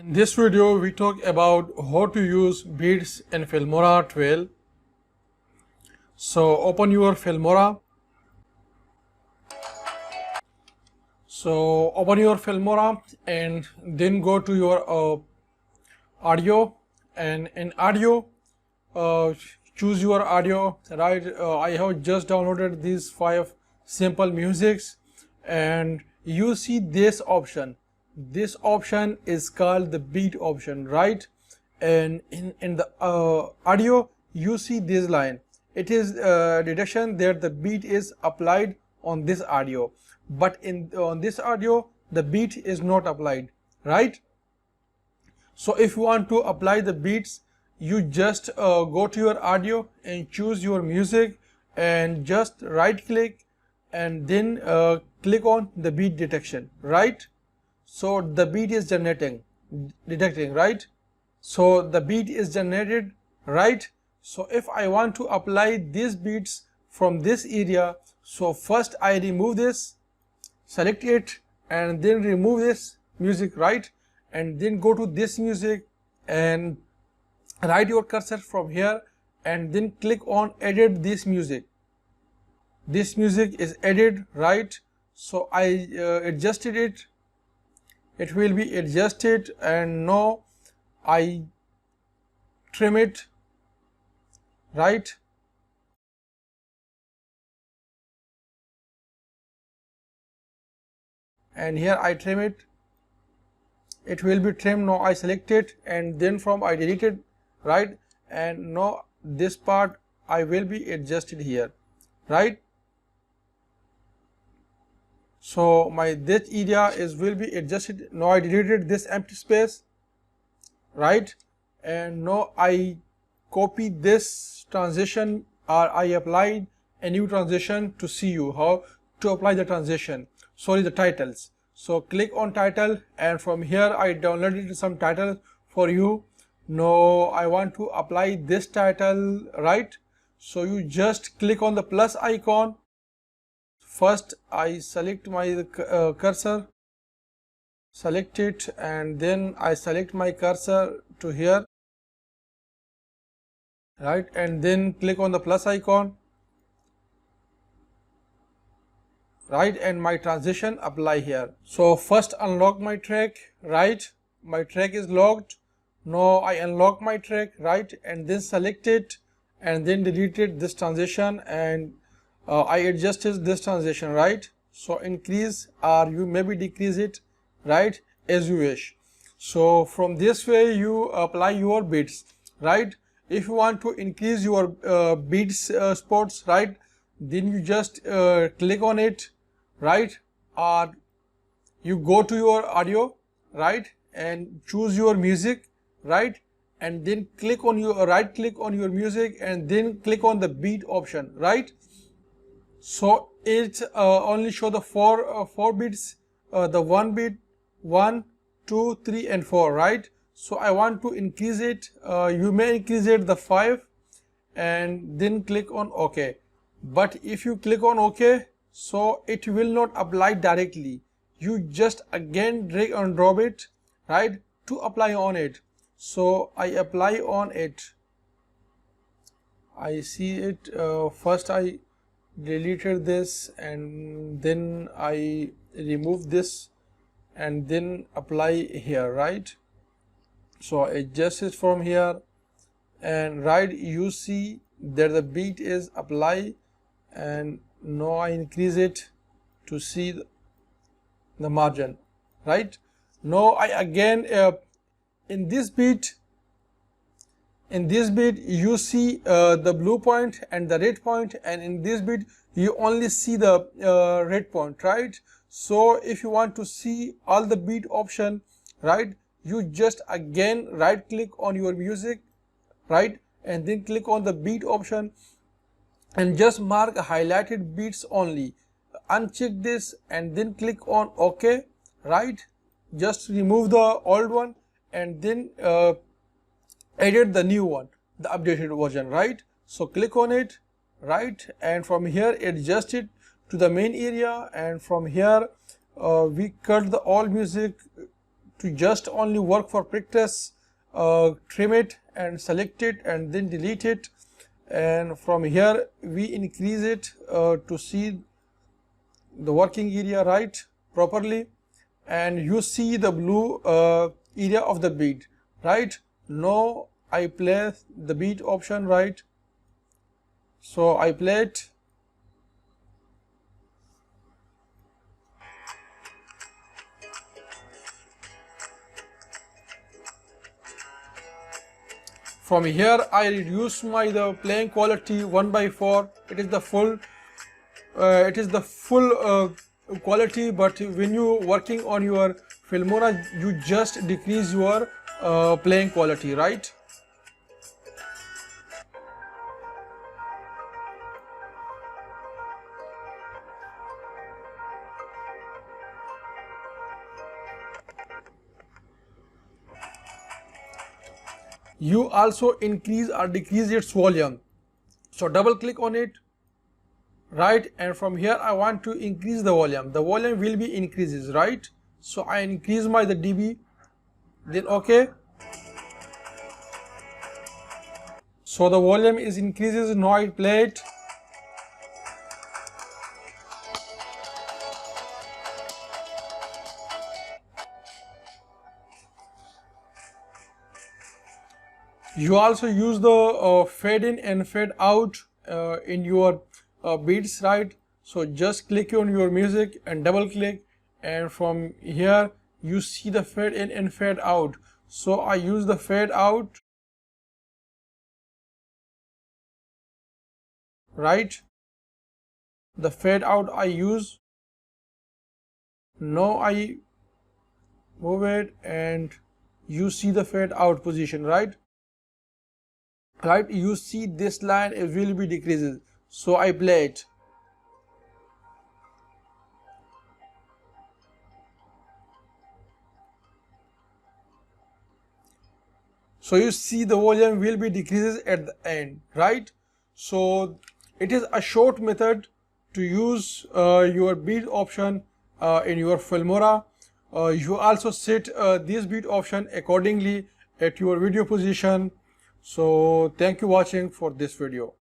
In this video we talk about how to use beats in Filmora 12. So open your Filmora. And then go to your audio, and in audio choose your audio, right? I have just downloaded these 5 simple musics, and you see this option. This option is called the beat option, right? And in the audio you see this line. It is detection that the beat is applied on this audio, but on this audio the beat is not applied, right? So if you want to apply the beats, you just go to your audio and choose your music and just right click and then click on the beat detection, right? So the beat is detecting, right? So the beat is generated, right? So if I want to apply these beats from this area, so first I remove this, select it, and then remove this music, right? And then go to this music and write your cursor from here and then click on edit this music. This music is added, right? So I adjusted it. It will be adjusted, and now I trim it, right? And here I trim it. It will be trimmed. Now I select it, and then from I delete it, right? And now this part I will be adjusted here, right? So this area will be adjusted. Now I deleted this empty space, right? And now I copy this transition, or I applied a new transition to see you how to apply the transition, the titles. So click on title, and from here I downloaded some title for you. Now I want to apply this title, right? So you just click on the plus icon. First I select my cursor, select it, and then I select my cursor to here, right? And then click on the plus icon, right? And my transition apply here. So first unlock my track, right? My track is locked. Now I unlock my track, right? And then select it, and then deleted this transition, and I adjusted this transition, right? So increase, or you maybe decrease it, right, as you wish. So from this way you apply your beats, right? If you want to increase your beats spots, right, then you just click on it, right? Or you go to your audio, right, and choose your music, right? And then click on your right click on your music, and then click on the beat option, right? So it only show the four beats, the 1 beat, 1, 2, 3, and 4, right? So I want to increase it. You may increase it the 5, and then click on OK. But if you click on OK, so it will not apply directly. You just again drag and drop it, right, to apply on it. So I apply on it. I see it. First I deleted this, and then I remove this, and then apply here, right? So adjust it from here, and right, you see that the beat is apply, and now I increase it to see the margin, right? Now I again in this beat you see the blue point and the red point, and in this beat you only see the red point, right? So if you want to see all the beat option, right, you just again right click on your music, right, and then click on the beat option, and just mark highlighted beats only. Uncheck this, and then click on OK, right? Just remove the old one, and then edit the new one, the updated version, right? So click on it, right, and from here adjust it to the main area, and from here we cut the all music to just only work for practice, trim it and select it and then delete it, and from here we increase it to see the working area right properly, and you see the blue area of the bead, right? Now I play the beat option, right? So I play it. From here I reduce the playing quality 1/4. It is the full quality, but when you working on your Filmora, you just decrease your playing quality, right? You also increase or decrease its volume. So double click on it, right? And from here I want to increase the volume. The volume will be increases, right? So I increase the dB, then okay. So the volume is increases. Now I play it. You also use the fade in and fade out in your beats, right? So just click on your music and double click, and from here you see the fade in and fade out. So I use the fade out, right? The fade out I use. Now I move it and you see the fade out position, right? Right, you see this line it will be decreases. So I play it. So you see the volume will be decreases at the end, right? So it is a short method to use your beat option in your Filmora. You also set this beat option accordingly at your video position. So thank you watching for this video.